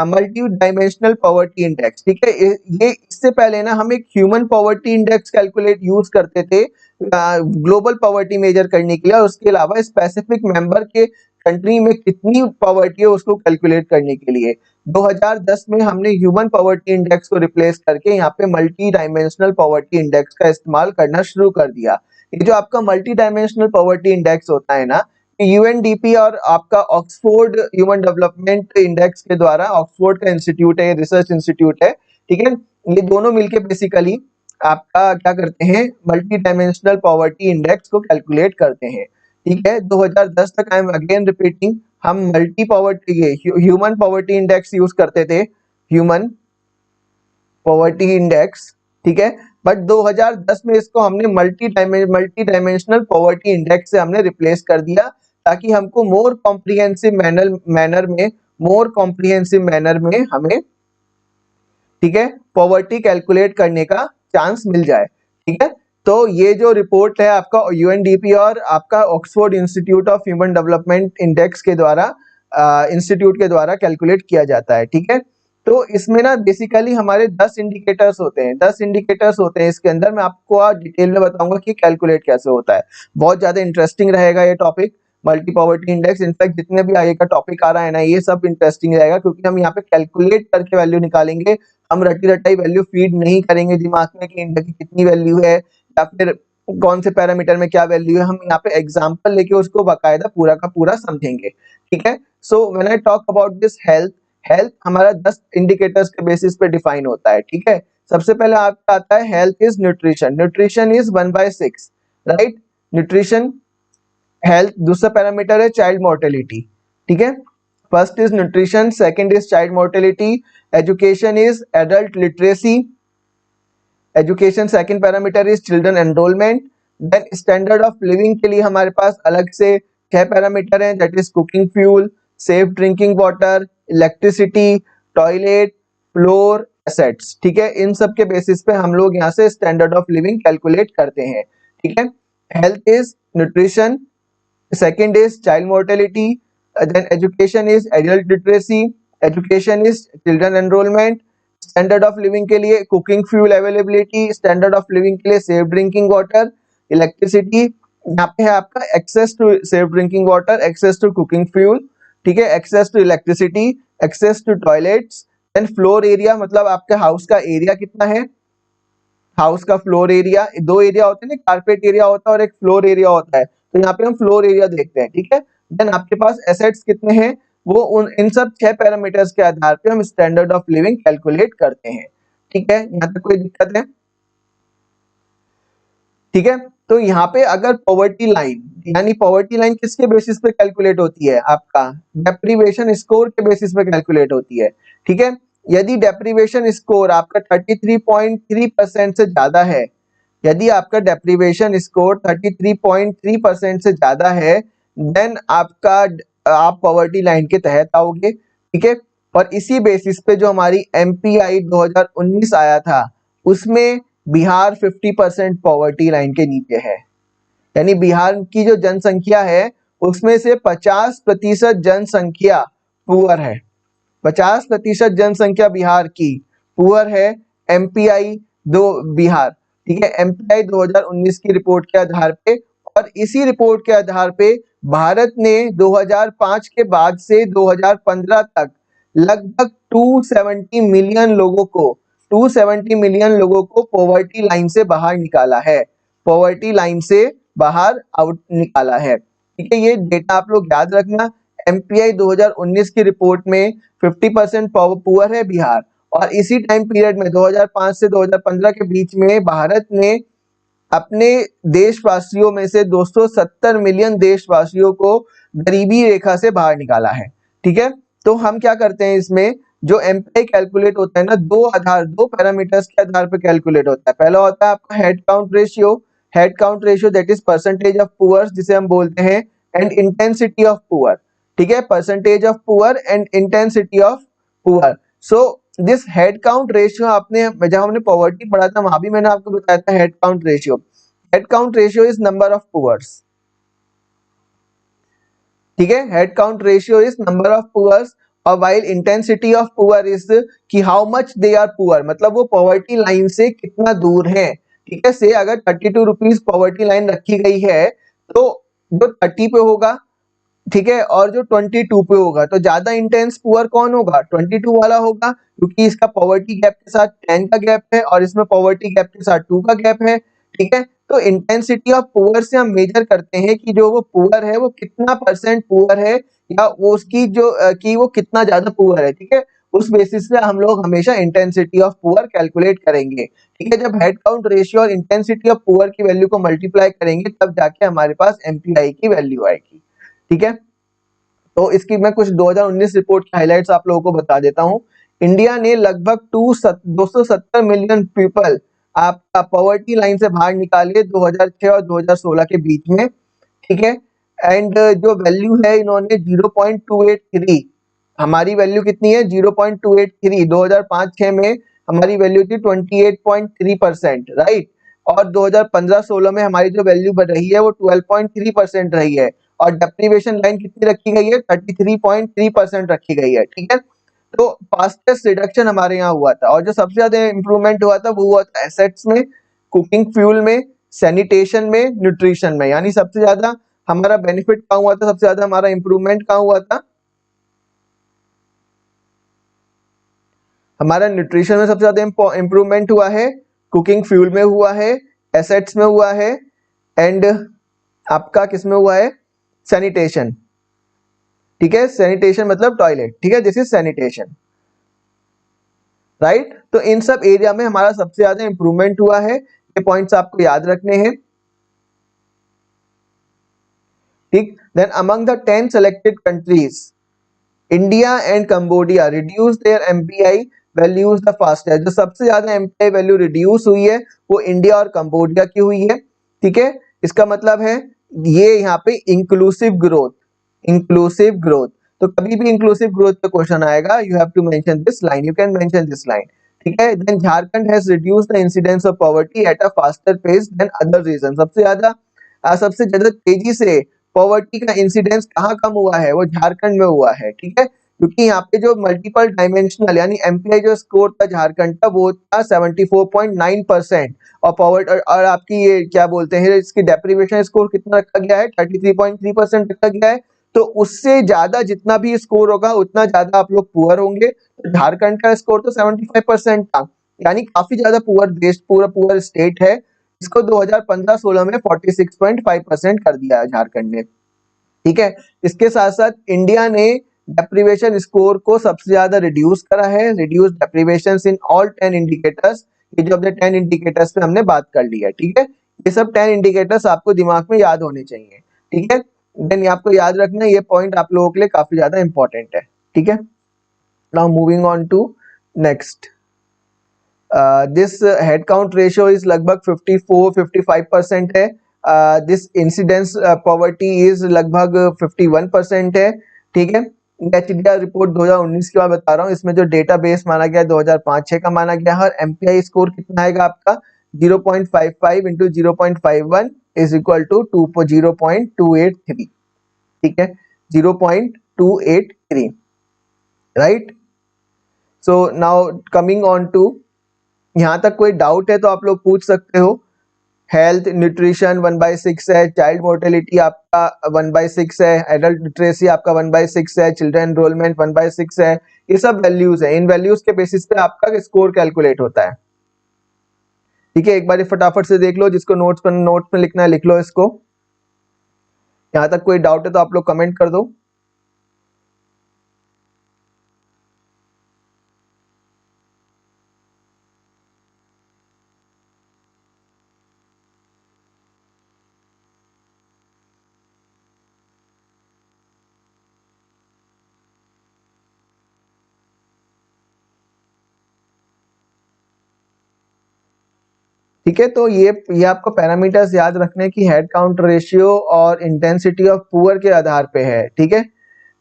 S1: multi-dimensional poverty index, ठीक है। ये इससे पहले ना हम एक human poverty index calculate use करते थे ग्लोबल पॉवर्टी मेजर करने के लिए, और उसके अलावा स्पेसिफिक मेंबर के कंट्री में कितनी पॉवर्टी है उसको कैलकुलेट करने के लिए। 2010 में हमने ह्यूमन पॉवर्टी इंडेक्स को रिप्लेस करके यहाँ पे मल्टी डायमेंशनल पॉवर्टी इंडेक्स का इस्तेमाल करना शुरू कर दिया। ये जो आपका मल्टी डायमेंशनल पॉवर्टी इंडेक्स होता है ना, यूएनडीपी और आपका ऑक्सफोर्ड ह्यूमन डेवलपमेंट इंडेक्स के द्वारा, ऑक्सफोर्ड का इंस्टीट्यूट है, रिसर्च इंस्टीट्यूट है, ठीक है, ये दोनों मिलके बेसिकली आपका क्या करते हैं, मल्टी डायमेंशनल पॉवर्टी इंडेक्स को कैलकुलेट करते हैं, ठीक है। 2010 तक, आई एम अगेन रिपीटिंग, हम multi poverty human poverty index use करते थे, ह्यूमन पॉवर्टी इंडेक्स, ठीक है, बट 2010 में इसको हमने मल्टी डायमेंशनल पॉवर्टी इंडेक्स से हमने रिप्लेस कर दिया, ताकि हमको मोर कॉम्प्रिहेंसिव मैनर में हमें, ठीक है, पॉवर्टी कैलकुलेट करने का चांस मिल जाए, ठीक है। तो ये जो रिपोर्ट है आपका यूएनडीपी और आपका Oxford institute of human development index के द्वारा, इंस्टीट्यूट के द्वारा कैलकुलेट किया जाता है, ठीक है। तो इसमें ना बेसिकली हमारे 10 इंडिकेटर्स होते हैं, 10 इंडिकेटर्स होते हैं इसके अंदर। मैं आपको आज डिटेल में बताऊंगा कि कैलकुलेट कैसे होता है। बहुत ज्यादा इंटरेस्टिंग रहेगा ये topic, multi poverty index. In fact जितने भी आगे का टॉपिक आ रहा है ना, ये सब इंटरेस्टिंग रहेगा, क्योंकि हम यहाँ पे कैलकुलेट करके वैल्यू निकालेंगे। हम रटी रटाई वैल्यू फीड नहीं करेंगे दिमाग में कि इंडिया की कितनी वैल्यू है या फिर कौन से पैरामीटर में क्या वैल्यू है। हम यहाँ पे एग्जांपल लेके उसको बाकायदा पूरा का पूरा समझेंगे, ठीक है। So when I talk about this health हमारा 10 इंडिकेटर्स के बेसिस पे डिफाइन होता है, ठीक है। सबसे पहले आपका आता है health is nutrition, nutrition is 1/6, right, nutrition health. दूसरा पैरामीटर है चाइल्ड मोर्टेलिटी, ठीक है। First is nutrition, second is child mortality, education is adult literacy, education second parameter is children enrolment. Then standard of living के लिए हमारे पास अलग से 6 पैरामीटर हैं, that is cooking fuel, safe drinking water, electricity, toilet, floor, assets, ठीक है। इन सब के बेसिस पे हम लोग यहाँ से स्टैंडर्ड ऑफ लिविंग कैलकुलेट करते हैं, ठीक है। Health is nutrition, second is child mortality, then education is adult literacy, education is children enrollment, standard of living के लिए cooking fuel availability, standard of living के लिए safe drinking water, electricity, यहाँ पे है आपका access to safe drinking water, access to cooking fuel, ठीक है, access to electricity, access to toilets, then floor area, मतलब आपके हाउस का एरिया कितना है, हाउस का फ्लोर एरिया, दो एरिया होते हैं ना, कारपेट एरिया होता है और एक फ्लोर एरिया होता है, तो यहाँ पे हम फ्लोर एरिया देखते हैं, ठीक है। देन आपके पास एसेट्स कितने हैं, वो इन सब 6 पैरामीटर्स के आधार पे हम स्टैंडर्ड ऑफ लिविंग कैलकुलेट करते हैं, ठीक है। यहाँ तक कोई दिक्कत है, ठीक है। तो यहाँ पे अगर पॉवर्टी लाइन, यानी पॉवर्टी लाइन किसके बेसिस पे कैलकुलेट होती है, आपका डेप्रीवेशन स्कोर के बेसिस पे कैलकुलेट होती है, ठीक है। यदि डेप्रीवेशन स्कोर आपका 33.3% से ज्यादा है, यदि आपका डेप्रीवेशन स्कोर 33.3% से ज्यादा है, देन आप पॉवर्टी लाइन के तहत आओगे, ठीक है। और इसी बेसिस पे जो हमारी एमपीआई 2019 आया था, उसमें बिहार 50% पॉवर्टी लाइन के नीचे है, यानी बिहार की जो जनसंख्या है उसमें से 50% जनसंख्या पुअर है, 50% जनसंख्या बिहार की पुअर है। एमपीआई दो बिहार, ठीक है, एमपीआई 2019 की रिपोर्ट के आधार पे, और इसी रिपोर्ट के आधार पे भारत ने 2005 के बाद से 2015 तक लगभग 270 मिलियन लोगों को पॉवर्टी लाइन से बाहर निकाला है, पॉवर्टी लाइन से बाहर आउट निकाला है, ठीक है। ये डेटा आप लोग याद रखना। एमपीआई 2019 की रिपोर्ट में 50% पुअर है बिहार, और इसी टाइम पीरियड में 2005 से 2015 के बीच में भारत ने अपने देशवासियों में से 270 मिलियन देशवासियों को गरीबी रेखा से बाहर निकाला है, ठीक है। तो हम क्या करते हैं, इसमें जो एमपीआई कैलकुलेट होता है ना, दो पैरामीटर्स के आधार पर कैलकुलेट होता है। पहला होता है आपका head count ratio that is percentage of poor, जिसे हम बोलते हैं, एंड इंटेंसिटी ऑफ पुअर, ठीक है, percentage of poor and intensity of poor. So this head count ratio, आपने जब हमने पॉवर्टी पढ़ा था वहां भी मैंने आपको बताया था head count ratio, head count ratio is number of poors, ठीक है, head count ratio is number of poors, और while intensity of poor is कि how much they are poor, मतलब वो पॉवर्टी लाइन से कितना दूर है, ठीक है। से अगर 32 रुपीज पॉवर्टी लाइन रखी गई है, तो जो 30 पे होगा, ठीक है, और जो 22 पे होगा, तो ज्यादा इंटेंस पुअर कौन होगा, 22 वाला होगा, क्योंकि इसका पॉवर्टी गैप के साथ 10 का गैप है और इसमें पॉवर्टी गैप के साथ 2 का गैप है, ठीक है। तो इंटेंसिटी ऑफ पुअर से हम मेजर करते हैं कि जो वो पुअर है वो कितना परसेंट पुअर है, या वो उसकी जो कि वो कितना ज्यादा पुअर है, ठीक है। उस बेसिस पे हम लोग हमेशा इंटेंसिटी ऑफ पुअर कैलकुलेट करेंगे, ठीक है। जब हेड काउंट रेशियो और इंटेंसिटी ऑफ पुअर की वैल्यू को मल्टीप्लाई करेंगे तब जाके हमारे पास एमपीआई की वैल्यू आएगी, ठीक है। तो इसकी मैं कुछ 2019 रिपोर्ट की हाइलाइट्स आप लोगों को बता देता हूँ। इंडिया ने लगभग 270 मिलियन पीपल आपका पॉवर्टी लाइन से बाहर निकालिए 2006 और 2016 के बीच में, ठीक है। एंड जो वैल्यू है इन्होंने 0.283, हमारी वैल्यू कितनी है 0.283, 2005-6 में हमारी वैल्यू थी 28.3%, राइट। और 2015-16 में हमारी जो वैल्यू बढ़ रही है वो 12.3% रही है, और डेप्रीवेशन लाइन कितनी रखी गई है 33.3% रखी गई है, ठीक है। तो फास्टेस्ट रिडक्शन हमारे यहाँ हुआ था, और जो सबसे ज्यादा इंप्रूवमेंट हुआ था वो हुआ था एसेट्स में, कुकिंग फ्यूल में, सैनिटेशन में, न्यूट्रिशन में। यानी सबसे ज्यादा हमारा बेनिफिट कहाँ हुआ था, सबसे ज्यादा हमारा इंप्रूवमेंट कहाँ हुआ था, हमारा न्यूट्रिशन में सबसे ज्यादा इंप्रूवमेंट हुआ है, कुकिंग फ्यूल में हुआ है, एसेट्स में हुआ है, एंड आपका किस में हुआ है, सैनिटेशन, ठीक है। सैनिटेशन मतलब टॉयलेट, ठीक है, दिस इज सैनिटेशन, राइट। तो इन सब एरिया में हमारा सबसे ज्यादा इंप्रूवमेंट हुआ है, ये पॉइंट्स आपको याद रखने हैं, ठीक। Then among the 10 selected countries India and Cambodia reduce their MPI values the fastest. जो सबसे ज्यादा एमपीआई वैल्यू रिड्यूस हुई है वो इंडिया और कंबोडिया की हुई है, ठीक है। इसका मतलब है ये यहाँ पे इंक्लूसिव ग्रोथ, इंक्लूसिव ग्रोथ। तो कभी भी इंक्लूसिव ग्रोथ पे क्वेश्चन आएगा, you have to mention this line, you can mention this line, ठीक है। Then Jharkhand has reduced the incidence of poverty at a faster pace than other region. सबसे ज्यादा तेजी से पॉवर्टी का इंसिडेंस कहाँ कम हुआ है, वो झारखंड में हुआ है, ठीक है। क्योंकि यहाँ पे जो मल्टीपल डायमेंशनल यानी एमपीआई जो स्कोर था झारखंड का वो था 74.9%, और और आपकी ये क्या बोलते हैं इसकी डेप्रीवेशन स्कोर कितना रखा गया है 33.3% रखा गया है। तो उससे ज्यादा जितना भी स्कोर होगा उतना ज्यादा आप लोग पुअर होंगे। तो झारखंड का स्कोर तो 75% था, यानी काफी ज्यादा पुअर देश, पूरा पुअर स्टेट है। इसको 2015-16 में 46.5% कर दिया है झारखंड ने, ठीक है। इसके साथ साथ इंडिया ने डेप्रीवेशन स्कोर को सबसे ज्यादा रिड्यूस करा है, reduce deprivation in all 10 indicators. ये जो अपने 10 इंडिकेटर्स पे हमने बात कर ली है, ठीक है। ये सब 10 इंडिकेटर्स आपको दिमाग में याद होने चाहिए, ठीक है। देन आपको याद रखना ये पॉइंट आप लोगों के लिए काफी ज्यादा इंपॉर्टेंट है, ठीक है। Now moving on to next, this head count ratio is लगभग 54-55% है। दिस इंसिडेंस पॉवर्टी इज लगभग 51% है, ठीक है। एचडीआर रिपोर्ट 2019 की मैं बता रहा हूँ, इसमें जो डेटाबेस माना गया 2005-6 का माना गया है, और एमपीआई स्कोर कितना आएगा आपका 0.55 इंटू 0.51 इज इक्वल टू 0.283, ठीक है, 0.283, right. So now coming on to, यहाँ तक कोई डाउट है तो आप लोग पूछ सकते हो। हेल्थ न्यूट्रिशन 1/6 है, चाइल्ड मोर्टेलिटी आपका 1/6 है, एडल्ट लिटरेसी आपका 1/6 है, चिल्ड्रन एनरोलमेंट 1/6 है। ये सब वैल्यूज है, इन वैल्यूज के बेसिस पे आपका स्कोर कैलकुलेट होता है, ठीक है। एक बार फटाफट से देख लो, जिसको नोट्स में लिखना है लिख लो इसको। यहाँ तक कोई डाउट है तो आप लोग कमेंट कर दो। ठीक है, तो ये आपको पैरामीटर्स याद रखने की हेड काउंट रेशियो और इंटेंसिटी ऑफ पुअर के आधार पे है, ठीक है।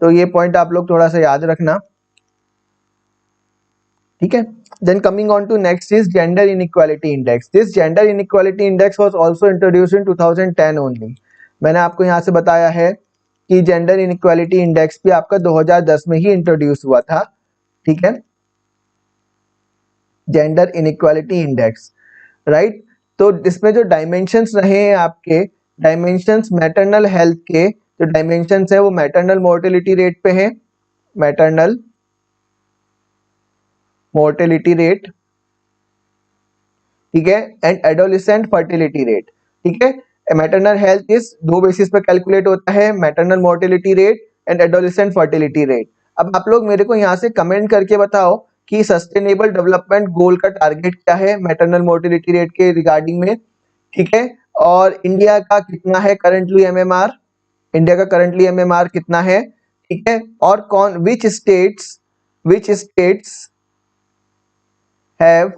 S1: तो ये पॉइंट आप लोग थोड़ा सा याद रखना, ठीक है। Then coming on to next is gender inequality index. This gender inequality index was also introduced in 2010 only. मैंने आपको यहाँ से बताया है कि जेंडर इनइक्वालिटी इंडेक्स भी आपका 2010 में ही इंट्रोड्यूस हुआ था, ठीक है, जेंडर इनइक्वालिटी इंडेक्स, राइट। तो इसमें जो डायमेंशंस रहे हैं आपके, डायमेंशंस मैटरनल हेल्थ के जो डायमेंशंस है वो मैटरनल मोर्टेलिटी रेट पे है, मैटरनल मोर्टेलिटी रेट, ठीक है, एंड एडोलेसेंट फर्टिलिटी रेट। ठीक है। मैटरनल हेल्थ इस दो बेसिस पे कैलकुलेट होता है, maternal mortality rate and adolescent fertility rate. अब आप लोग मेरे को यहाँ से कमेंट करके बताओ कि सस्टेनेबल डेवलपमेंट गोल का टारगेट क्या है मैटरनल मोर्टेलिटी रेट के रिगार्डिंग में, ठीक है। और इंडिया का कितना है करंटली एमएमआर, इंडिया का करंटली एमएमआर कितना है, ठीक है। और कौन which states have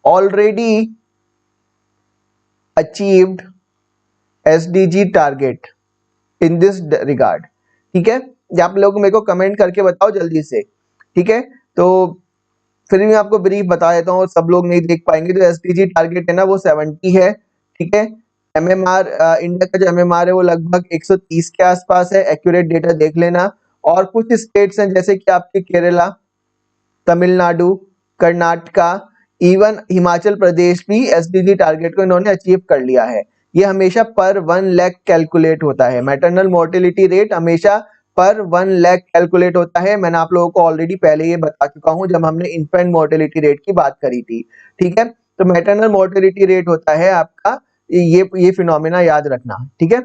S1: already achieved SDG target in this regard, ठीक है। ये आप लोग मेरे को कमेंट करके बताओ जल्दी से, ठीक है। तो फिर भी मैं आपको ब्रीफ बता देता हूँ, सब लोग नहीं देख पाएंगे। जो एसडीजी टारगेट है ना वो 70 है, ठीक है। एमएमआर इंडिया का जो एमएमआर है वो लगभग 130 के आसपास है, एक्यूरेट डेटा देख लेना। और कुछ स्टेट्स हैं जैसे कि आपके केरला, तमिलनाडु, कर्नाटका, इवन हिमाचल प्रदेश भी एसडीजी टारगेट को इन्होंने अचीव कर लिया है। ये हमेशा पर 1 लाख कैलकुलेट होता है, मैटरनल मोर्टेलिटी रेट हमेशा पर 1 लाख कैलकुलेट होता है। मैंने आप लोगों को ऑलरेडी पहले ये बता चुका हूं जब हमने इन्फेंट मोर्टेलिटी रेट की बात करी थी, ठीक है। तो मैटरनल मोर्टेलिटी रेट होता है आपका ये फिनोमेना याद रखना, ठीक है।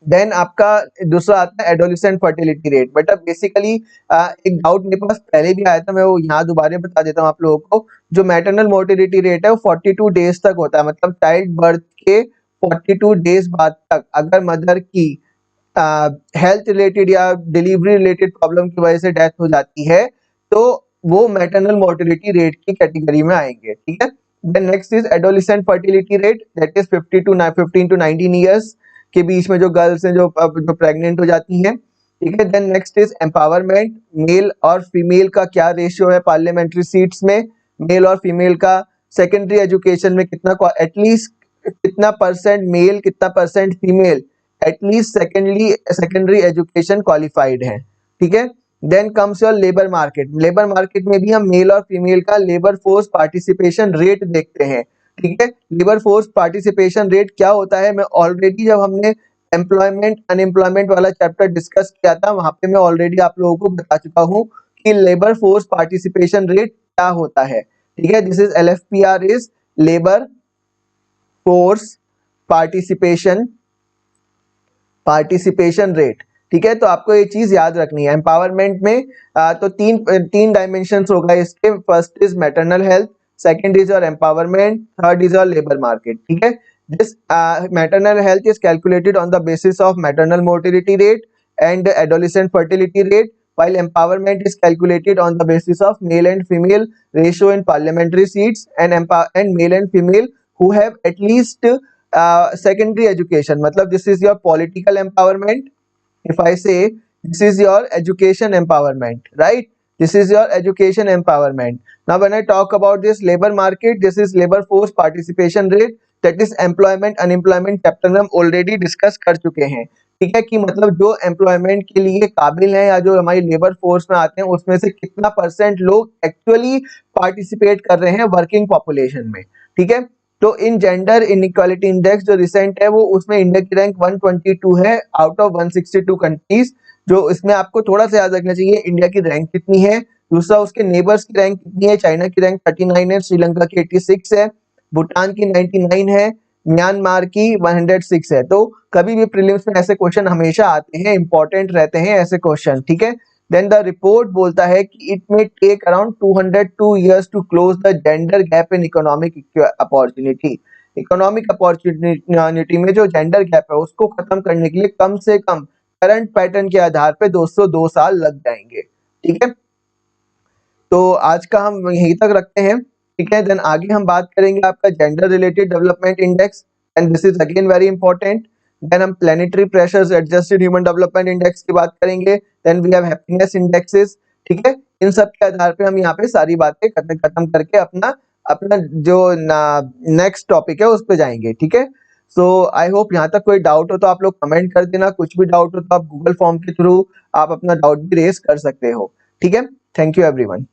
S1: देन आपका दूसरा आता है एडोलेसेंट फर्टिलिटी रेट। बेटा बेसिकली एक डाउट मेरे पास पहले भी आया था, मैं वो यहाँ दोबारा बता देता हूँ आप लोगों को। जो मैटरनल मोर्टिलिटी रेट है वो 42 डेज तक होता है, मतलब चाइल्ड बर्थ के 42 डेज बाद तक अगर मदर की हेल्थ रिलेटेड या डिलीवरी रिलेटेड प्रॉब्लम की वजह से डेथ हो जाती है तो वो मैटरनल मोर्टिलिटी रेट की कैटेगरी में आएंगे, ठीक है। Then next is adolescent fertility rate, that is 15 to 19 years के बीच में जो गर्ल्स हैं जो प्रेग्नेंट हो जाती हैं, ठीक है। Then next is empowerment, male और फीमेल का क्या रेशियो है पार्लियामेंट्री सीट्स में, मेल और फीमेल का। सेकेंडरी एजुकेशन में कितना एटलीस्ट कितना परसेंट मेल कितना percent female at least secondary education qualified है, ठीक है। Then comes your labour market, labour market में भी हम मेल और फीमेल का लेबर फोर्स पार्टिसिपेशन रेट देखते हैं, ठीक है। लेबर फोर्स पार्टिसिपेशन रेट क्या होता है, मैं ऑलरेडी जब हमने एम्प्लॉयमेंट अनएम्प्लॉयमेंट वाला चैप्टर डिस्कस किया था वहां पे मैं ऑलरेडी आप लोगों को बता चुका हूँ कि लेबर फोर्स पार्टिसिपेशन रेट क्या होता है, ठीक है। This is LFPR is labour force participation rate, ठीक है। तो आपको ये चीज याद रखनी है। एम्पावरमेंट में तो तीन डायमेंशंस होगा इसके, first is maternal health, second is your empowerment, third is your labour market, ठीक है। This maternal health is calculated on the basis of maternal mortality rate and adolescent fertility rate, while empowerment is calculated on the basis of male and female ratio in parliamentary seats and male and female who have at least secondary education. मतलब this is your political empowerment. If I say this is your education empowerment, right? This is your education empowerment. Now when I talk about this labor market, this is labor force participation rate, that is employment unemployment chapter में हम already discuss कर चुके हैं, ठीक है। कि मतलब जो एम्प्लॉयमेंट के लिए काबिल हैं या जो हमारी लेबर फोर्स में आते हैं उसमें से कितना परसेंट लोग एक्चुअली पार्टिसिपेट कर रहे हैं वर्किंग पॉपुलेशन में, ठीक है। तो इन जेंडर इनइक्वालिटी इंडेक्स जो रिसेंट है वो उसमें इंडिया की रैंक 122 है आउट ऑफ 162 कंट्रीज। जो इसमें आपको थोड़ा सा याद रखना चाहिए इंडिया की रैंक कितनी है, दूसरा उसके नेबर्स की रैंक कितनी है। चाइना की रैंक 39 है, श्रीलंका की 86 है, भूटान की 99 है, म्यांमार की 106 है। तो कभी भी प्रीलिम्स में ऐसे क्वेश्चन हमेशा आते हैं, इंपॉर्टेंट रहते हैं ऐसे क्वेश्चन, ठीक है। देन द रिपोर्ट बोलता है कि it may take around 202 years to close the gender gap in economic opportunity. Economic opportunity में जो जेंडर गैप है उसको खत्म करने के लिए कम से कम करंट पैटर्न के आधार पे 202 साल लग जाएंगे, ठीक है। तो आज का हम यहीं तक रखते हैं, ठीक है। देन आगे हम बात करेंगे आपका gender related development index and this is again very important. Then हम planetary pressures adjusted human development index की बात करेंगे। Then we have happiness indexes, ठीक है। इन सब के आधार पे हम यहाँ पे सारी बातें खत्म करके अपना अपना जो नेक्स्ट टॉपिक है उस पे जाएंगे, ठीक है। सो आई होप यहाँ तक कोई डाउट हो तो आप लोग कमेंट कर देना, कुछ भी डाउट हो तो आप गूगल फॉर्म के थ्रू आप अपना डाउट भी रेज कर सकते हो, ठीक है। Thank you everyone.